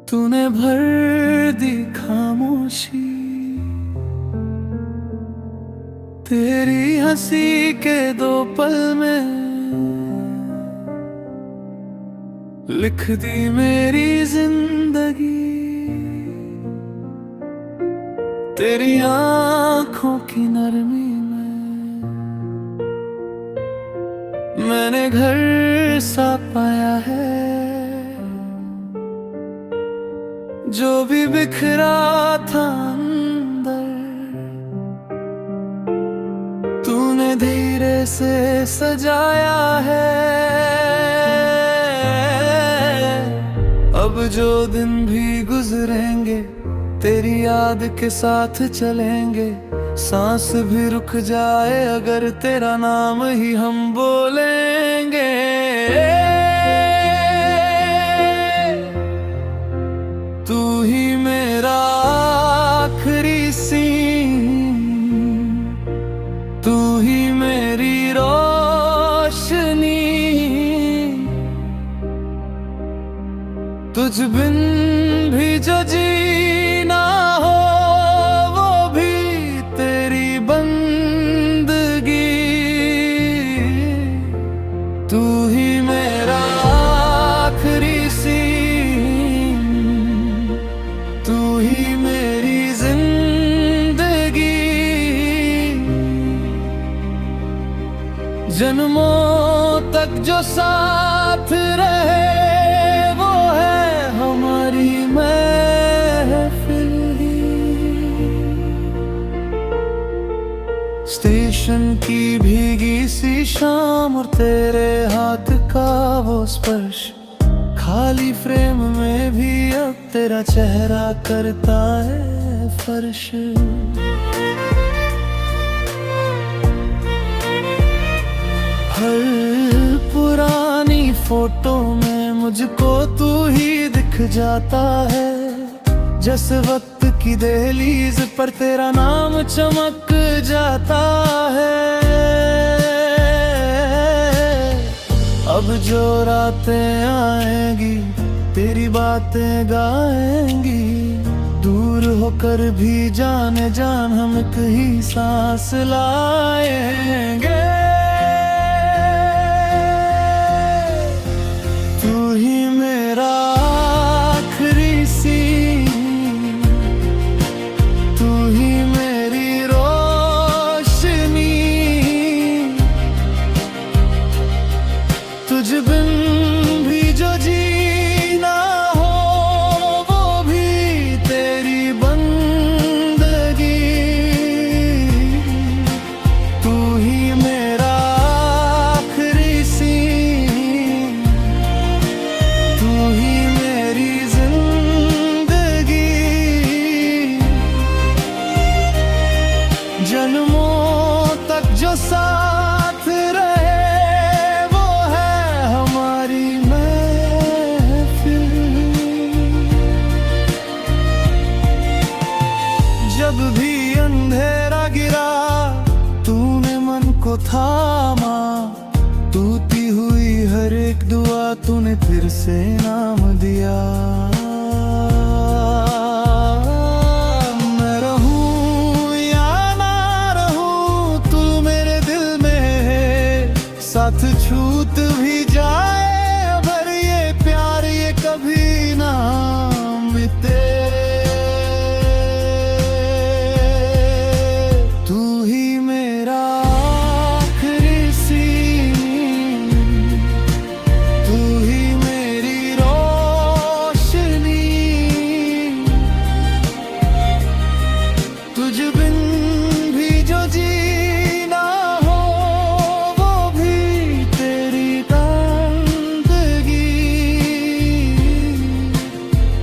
तूने भर दी खामोशी, तेरी हंसी के दो पल में लिख दी मेरी जिंदगी। तेरी आंखों की नरमी में मैंने घर सा पाया है। जो भी बिखरा था अंदर, तूने धीरे से सजाया है। अब जो दिन भी गुजरेंगे तेरी याद के साथ चलेंगे। सांस भी रुक जाए अगर तेरा नाम ही हम बोलेंगे। तू ही मेरा आखिरी सीन, तू ही मेरी रोशनी। तुझ बिन भी जो जीना हो वो भी तेरी बंदगी। तू ही मेरा आखिरी सीन, तू ही मेरी जिंदगी। जन्मों तक जो साथ रहे वो है हमारी महफिल ही। स्टेशन की भीगी सी शाम और तेरे हाथ का वो स्पर्श, खाली फ्रेम में भी अब तेरा चेहरा करता है फर्श। हर पुरानी फोटो में मुझको तू ही दिख जाता है। जैसे वक्त की दहलीज पर तेरा नाम चमक जाता है। अब जो रातें आएंगी तेरी बातें गाएंगी। दूर होकर भी जाने जान हम एक ही सांस लाएंगे। तू ही मेरा आखिरी सीन, तू ही मेरी रोशनी। तुझ बिन भी जो जीना हो वो भी तेरी बंदगी। तू ही मेरा आखिरी सीन, तू ही मेरी जिंदगी। जन्मों तक जो साथ रहे वो है हमारी महफिल। जब भी अंधेरा गिरा तूने मन को थामा। टूटी हुई हर एक दुआ तूने फिर से नाम दिया। मैं रहूं या ना रहूं तू मेरे दिल में है। साथ छूट भी जाए अगर ये प्यार ये कभी ना मिटे। तू ही मेरा आखिरी सीन, तू ही मेरी रोशनी। तुझ बिन भी जो जीना हो वो भी तेरी बंदगी।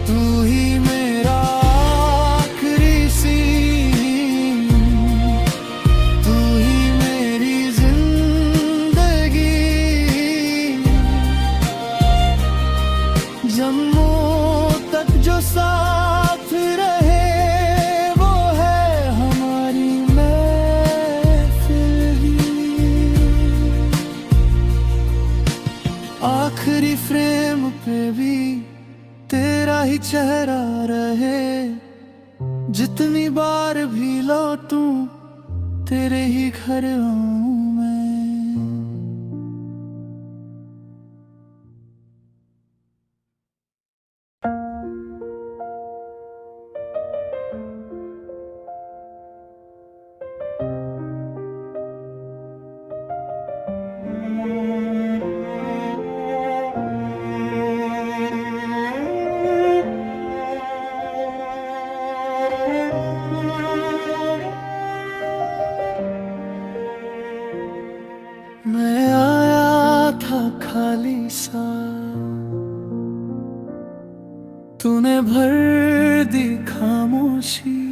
तू ही मेरा आखिरी सीन, तू ही मेरी जिंदगी। जन्मों तक जो साथ रहे वो है हमारी महफिल ही। आखिरी फ्रेम पे भी तेरा ही चेहरा रहे। जितनी बार भी लौटूं तेरे ही घर आऊं मैं। मैं आया था खाली सा, तूने भर दी खामोशी।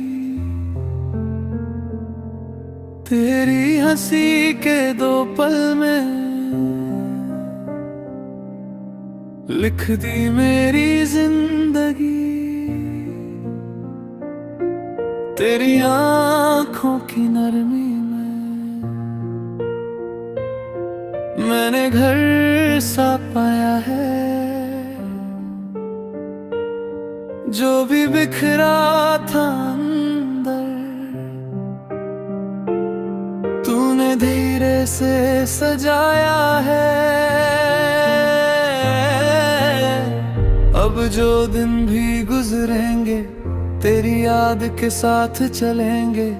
तेरी हंसी के दो पल में लिख दी मेरी जिंदगी। तेरी आंखों की नरमी मैंने घर सा पाया है। जो भी बिखरा था अंदर तूने धीरे से सजाया है। अब जो दिन भी गुजरेंगे तेरी याद के साथ चलेंगे।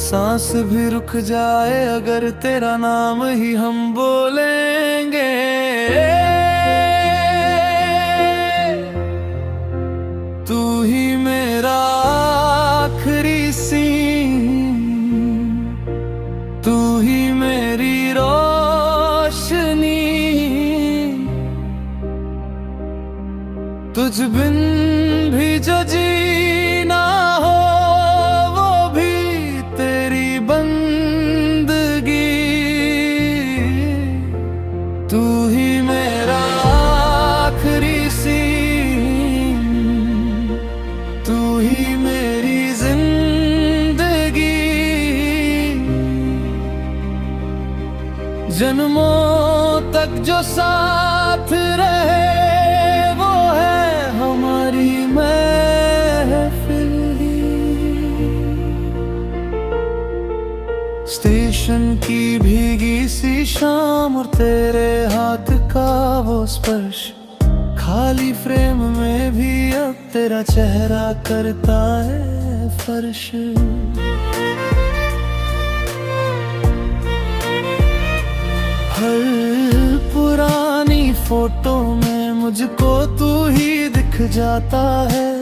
सांस भी रुक जाए अगर तेरा नाम ही हम बोलेंगे। तू ही मेरा आखिरी सीन, तू ही मेरी रोशनी। तुझ बिन भी जो जीना हो वो भी तेरी बंदगी। तू ही मेरा आखिरी सीन, तू ही मेरी जिंदगी। जन्मों तक जो साथ रहे वो है हमारी महफिल। स्टेशन की भीगी सी शाम और तेरे हाथ का वो स्पर्श। खाली फ्रेम में भी अब तेरा चेहरा करता है फर्श। हर पुरानी फोटो में मुझको तू ही दिख जाता है।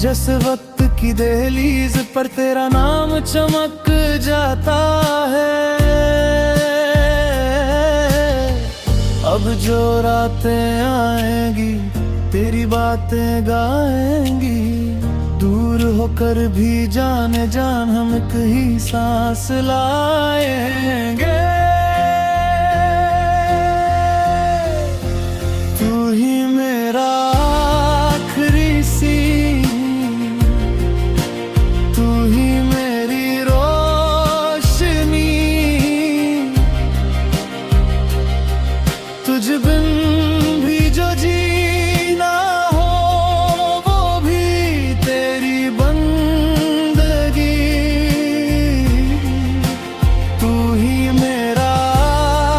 जैसे वक्त की दहलीज पर तेरा नाम चमक जाता है। अब जो रातें आएंगी तेरी बातें गाएंगी। दूर होकर भी जाने जान हम एक ही सांस लाएंगे। तू ही मेरा आखिरी सीन, तू ही मेरी रोशनी। तुझ बिन भी जो जीना हो वो भी तेरी बंदगी। तू ही मेरा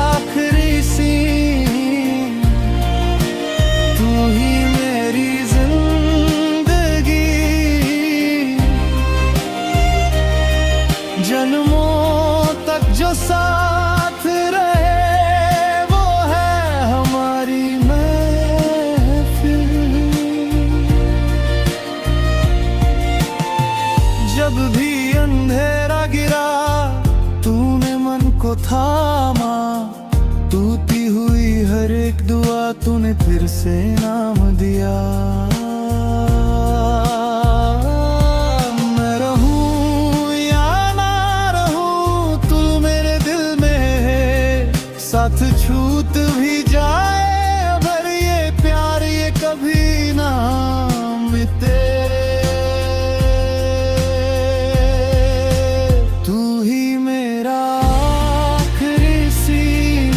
आखिरी सीन, तू ही मेरी जिंदगी। जन्मों तक जो साथ रहे वो है हमारी महफिल। जब भी अंधेरा गिरा तूने मन को थामा। टूटी हुई हर एक दुआ तूने फिर से नाम दिया। मैं रहूं या ना रहूं तू मेरे दिल में है। साथ छूट भी जाए अगर ये प्यार ये कभी ना मिटे। तू ही मेरा आखिरी सीन,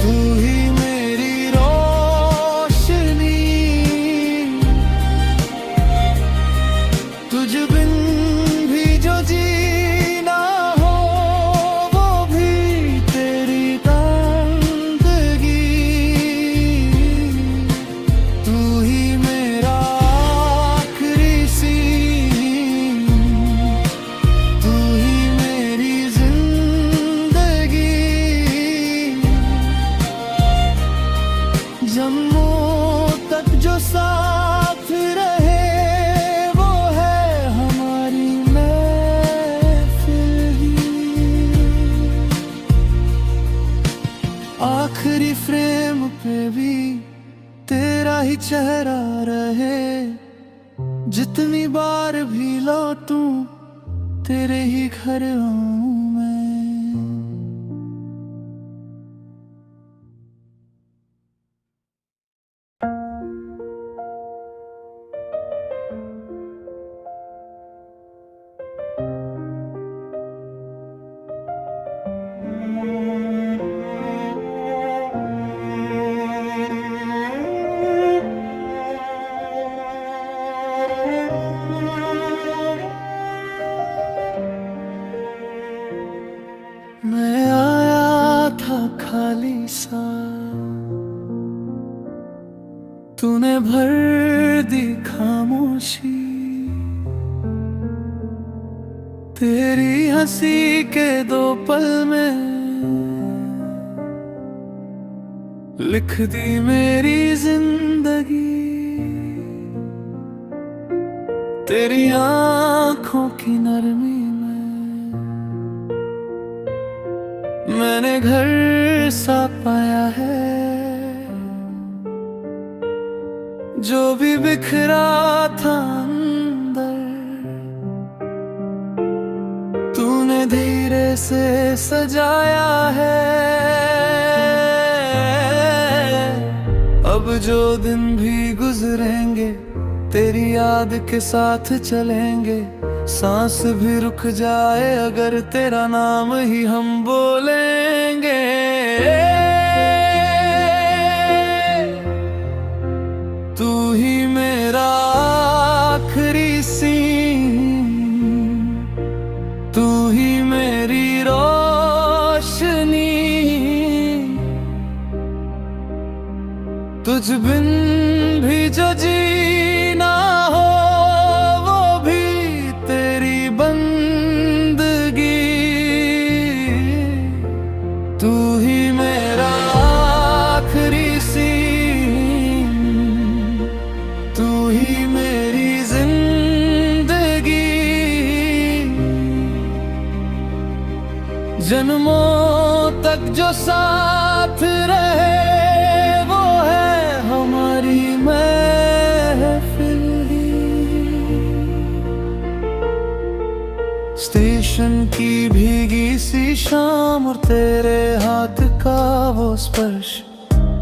तू ही मेरी रोशनी। साथ रहे वो है हमारी महफिल ही। आखिरी फ्रेम पे भी तेरा ही चेहरा रहे, जितनी बार भी लौटूं तेरे ही घर आऊं मैं। मैं आया था खाली सा, तूने भर दी खामोशी। तेरी हंसी के दो पल में लिख दी मेरी जिंदगी। तेरी आंखों की नरमी मैंने घर सा पाया है। जो भी बिखरा था अंदर तूने धीरे से सजाया है। अब जो दिन भी गुजरेंगे तेरी याद के साथ चलेंगे। सांस भी रुक जाए अगर तेरा नाम ही हम बोलेंगे। तू ही मेरा आखिरी सीन, तू ही मेरी रोशनी। तुझ बिन भी जो जीना हो वो भी तेरी बंदगी। तू ही मेरा आखिरी सीन, तू ही मेरी जिंदगी। जन्मों तक जो साथ रहे वो है हमारी महफिल ही। स्टेशन की भीगी सी शाम और तेरे हाथ का वो स्पर्श,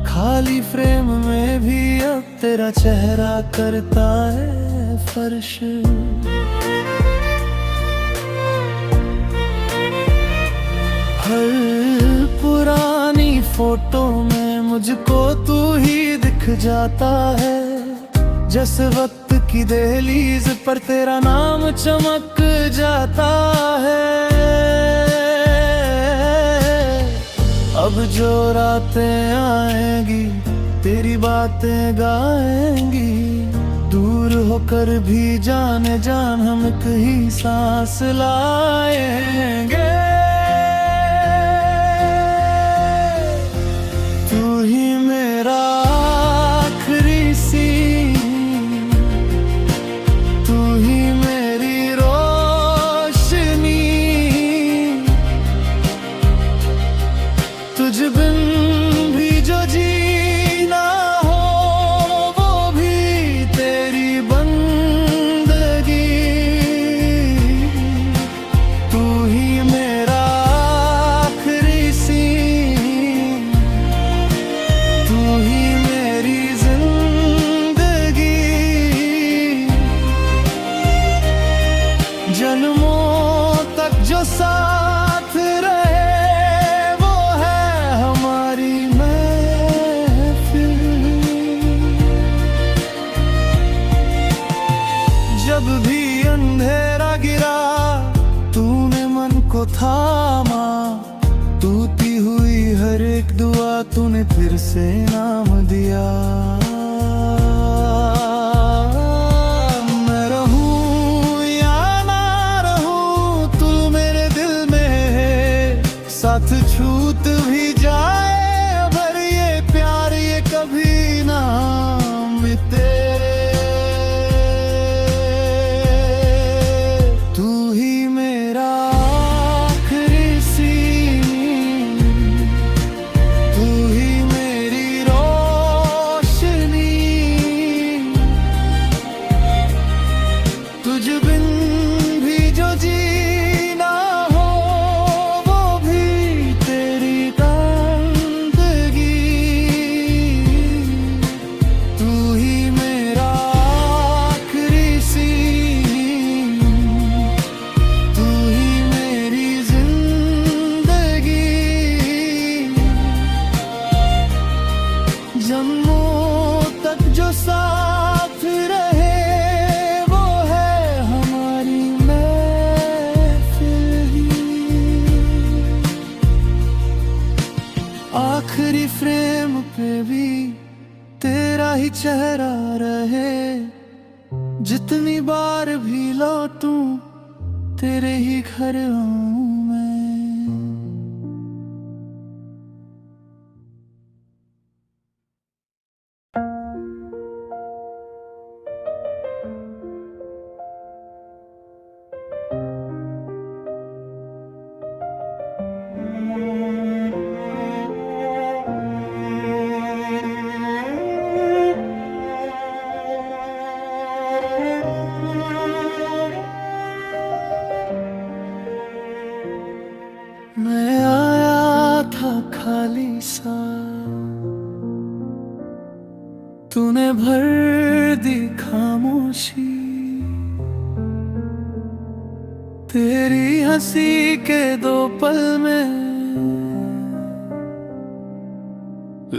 खाली फ्रेम में भी अब तेरा चेहरा करता है फर्श। हर पुरानी फोटो में मुझको तू ही दिख जाता है। जैसे वक्त की दहलीज पर तेरा नाम चमक जाता है। अब जो रातें आएंगी तेरी बातें गाएंगी। दूर होकर भी जाने जान हम एक ही सांस लाएंगे। तू ही मेरा आखिरी सीन, तू ही मेरी रोशनी। तुझ बिन भी जो जीना हो वो भी तेरी बंदगी। तू ही मेरा आखिरी सीन, तू ही मेरी जिंदगी। जन्मों तक जो साथ रहे वो है हमारी महफिल। जब भी अंधेरा गिरा तूने मन को थामा। टूटी हुई हर एक दुआ तूने फिर से नाम दिया। मैं रहूं या ना रहूं तू मेरे दिल में है। साथ छूट भी जाए अगर ये प्यार ये कभी ना मिटे। जितनी बार भी लौटूं तेरे ही घर आऊं मैं। मैं आया था खाली सा, तूने भर दी खामोशी। तेरी हंसी के दो पल में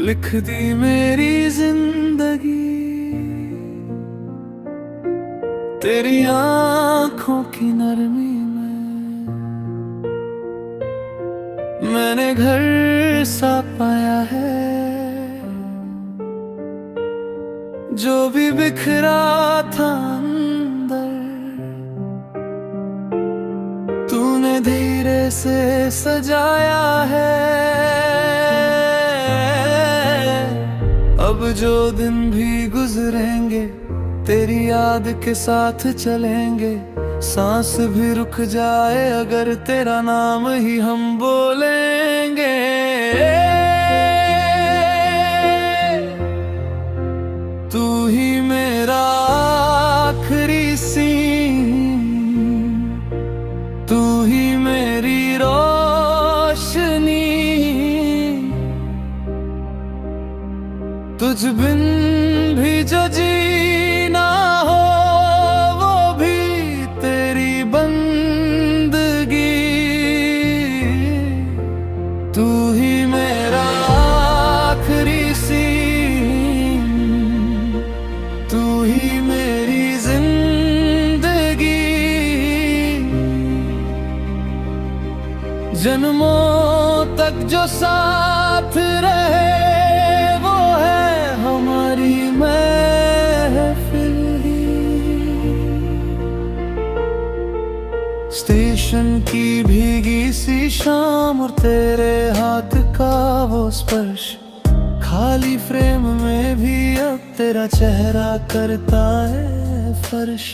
लिख दी मेरी जिंदगी। तेरी आंखों की नरमी मैंने घर सा पाया है। जो भी बिखरा था अंदर तूने धीरे से सजाया है। अब जो दिन भी गुजरेंगे तेरी याद के साथ चलेंगे। सांस भी रुक जाए अगर तेरा नाम ही हम बोलेंगे। तू ही मेरा आखिरी सीन, तू ही मेरी रोशनी। तुझ बिन भी जो जीना हो वो भी तेरी बंदगी। तू ही मेरा आखिरी सीन, तू ही मेरी जिंदगी। जन्मों तक जो साथ रहे वो है हमारी महफिल ही। स्टेशन की भीगी सी शाम और तेरे हाथ का वो स्पर्श। खाली फ्रेम में भी अब तेरा चेहरा करता है फर्श।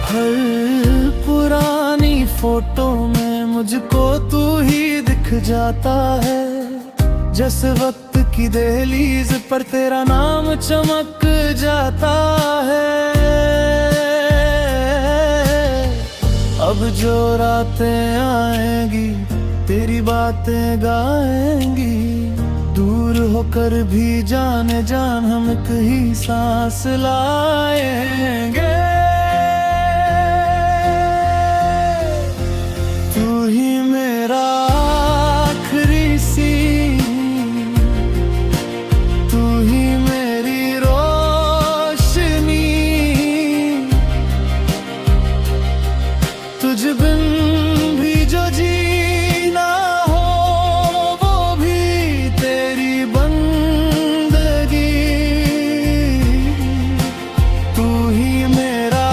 हर पुरानी फोटो में मुझको तू ही दिख जाता है। जैसे वक्त की दहलीज पर तेरा नाम चमक जाता है। अब जो रातें आएंगी तेरी बातें गाएंगी। दूर होकर भी जाने जान हम एक ही सांस लाएंगे। तू ही मेरा आखिरी सीन, तू ही मेरी रोशनी। तुझ बिन भी जो जीना हो वो भी तेरी बंदगी। तू ही मेरा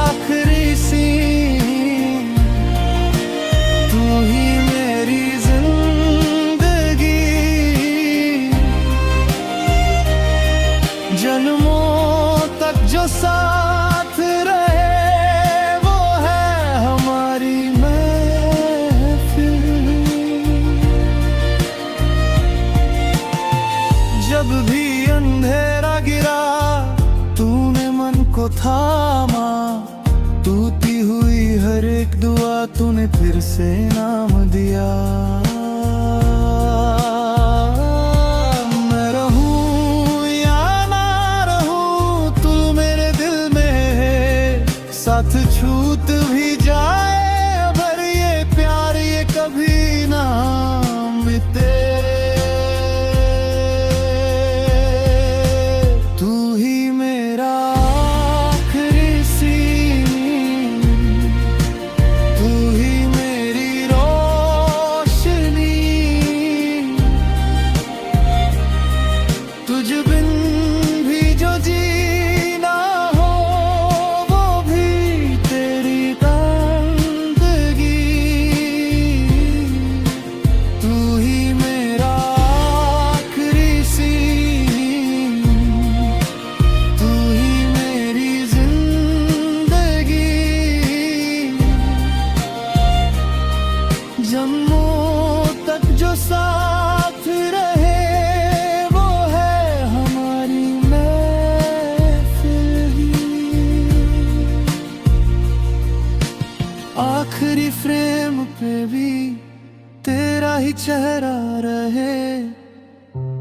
आखिरी सीन, तू ही मेरी जिंदगी। जन्मों तक जो साथ रहे वो है हमारी महफिल। जब भी अंधेरा गिरा तूने मन को थामा। टूटी हुई हर एक दुआ तूने फिर से नाम दिया। मैं रहूं या ना रहूं तू मेरे दिल में है। साथ छूट भी जाए अगर ये प्यार ये कभी ना मिटे। तू ही मेरा आखिरी सीन, तू ही मेरी रोशनी।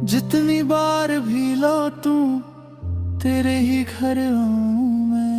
जितनी बार भी लौटूं तेरे ही घर आऊं मैं।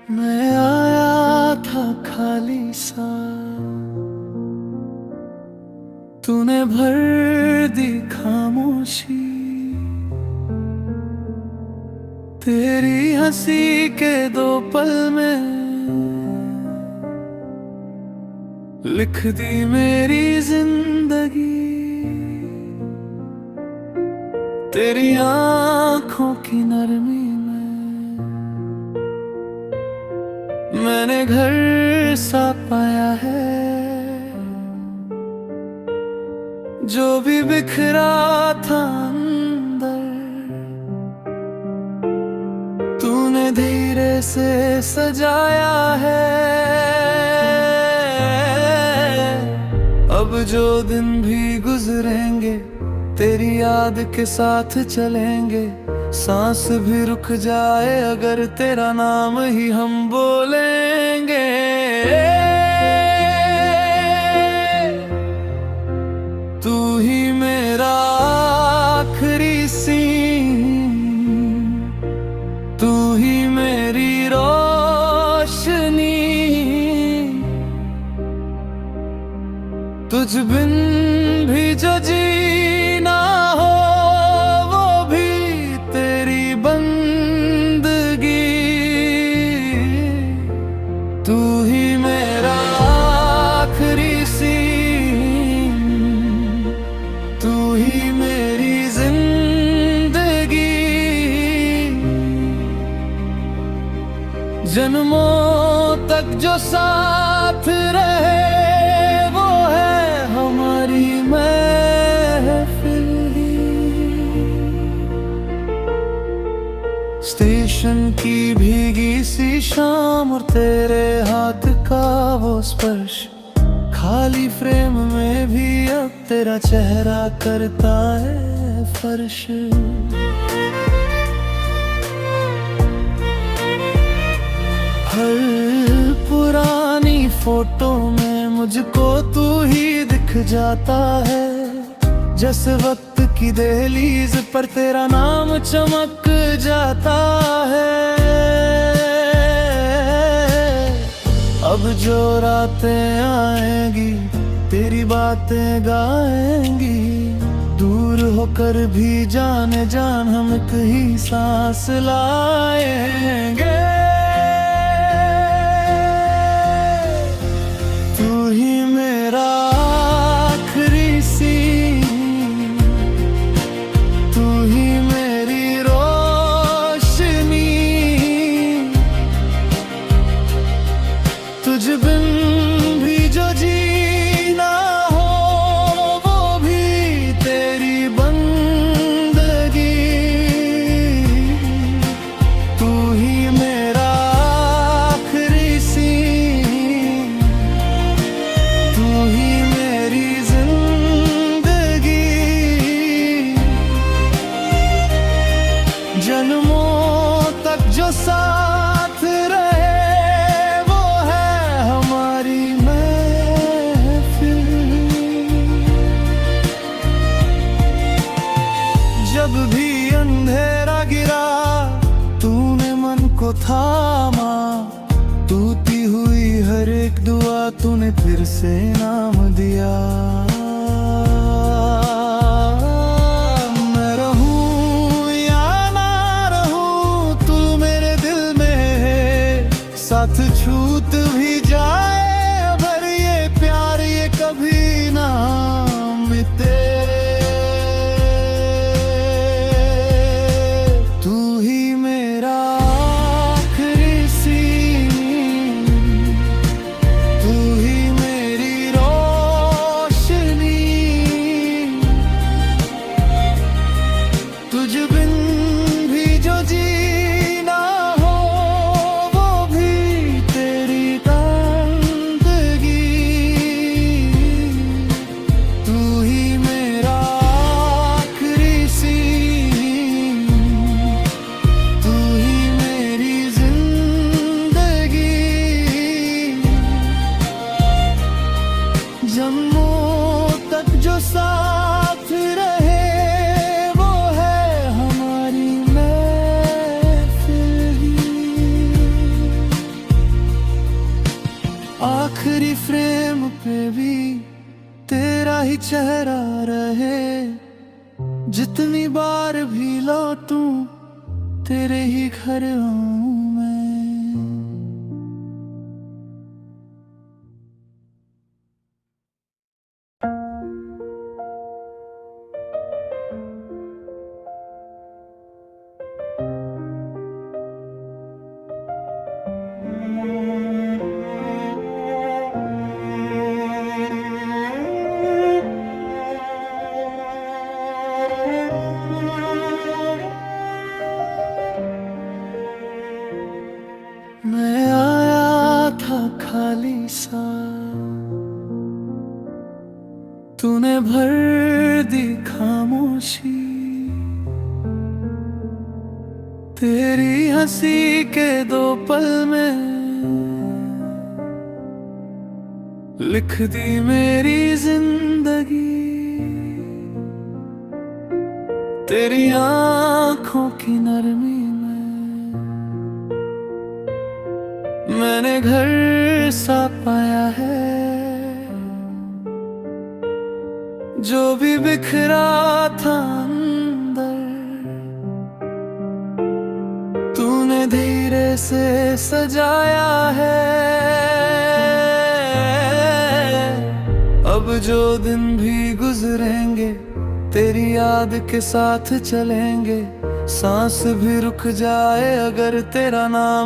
मैं आया था खाली सा, तूने भर दी खामोशी। तेरी हंसी के 2 पल में लिख दी मेरी जिंदगी। तेरी आंखों की नरमी मैंने घर सा पाया है। जो भी बिखरा था अंदर तूने धीरे से सजाया है। अब जो दिन भी गुजरेंगे तेरी याद के साथ चलेंगे। सांस भी रुक जाए अगर तेरा नाम ही हम बोलेंगे। तू ही मेरा आखिरी सीन, तू ही मेरी रोशनी। तुझ बिन भी जो जीना हो वो भी तेरी बंदगी। तू ही मेरा आखिरी सीन, तू ही मेरी जिंदगी। जन्मों तक जो साथ रहे वो है हमारी महफिल। स्टेशन की भीगी सी शाम और तेरे हाथ का वो स्पर्श। खाली फ्रेम में भी अब तेरा चेहरा करता है फर्श। हर पुरानी फोटो में मुझको तू ही दिख जाता है। जैसे वक्त की दहलीज पर तेरा नाम चमक जाता है। अब जो रातें आएंगी तेरी बातें गाएंगी। दूर होकर भी जाने जान हम एक ही सांस लाएंगे। तू ही मेरा आखिरी सीन, तू ही मेरी रोशनी। तुझ बिन भी जो जीना हो वो भी तेरी बंदगी। तू ही मेरा आखिरी सीन, तू ही मेरी जिंदगी। जन्मों तक जो साथ रहे वो है हमारी महफिल। जब भी अंधेरा गिरा तूने मन को थामा। टूटी हुई हर एक दुआ तूने फिर से नाम दिया। मैं रहूं या ना रहूं तू मेरे दिल में है। साथ छूट भी जाए अगर ये प्यार ये कभी ना मिटे। तू ही मेरा आखिरी सीन, तू ही मेरी रोशनी। जितनी बार भी लौटूं तेरे ही घर आऊं मैं। मैं आया था खाली सा, तूने भर दी खामोशी। तेरी हंसी के दो पल में लिख दी मेरी जिंदगी। तेरी आंखों की नरमी में मैंने घर सा पाया है। जो भी बिखरा था अंदर तूने धीरे से सजाया है। अब जो दिन भी गुजरेंगे तेरी याद के साथ चलेंगे। सांस भी रुक जाए अगर तेरा नाम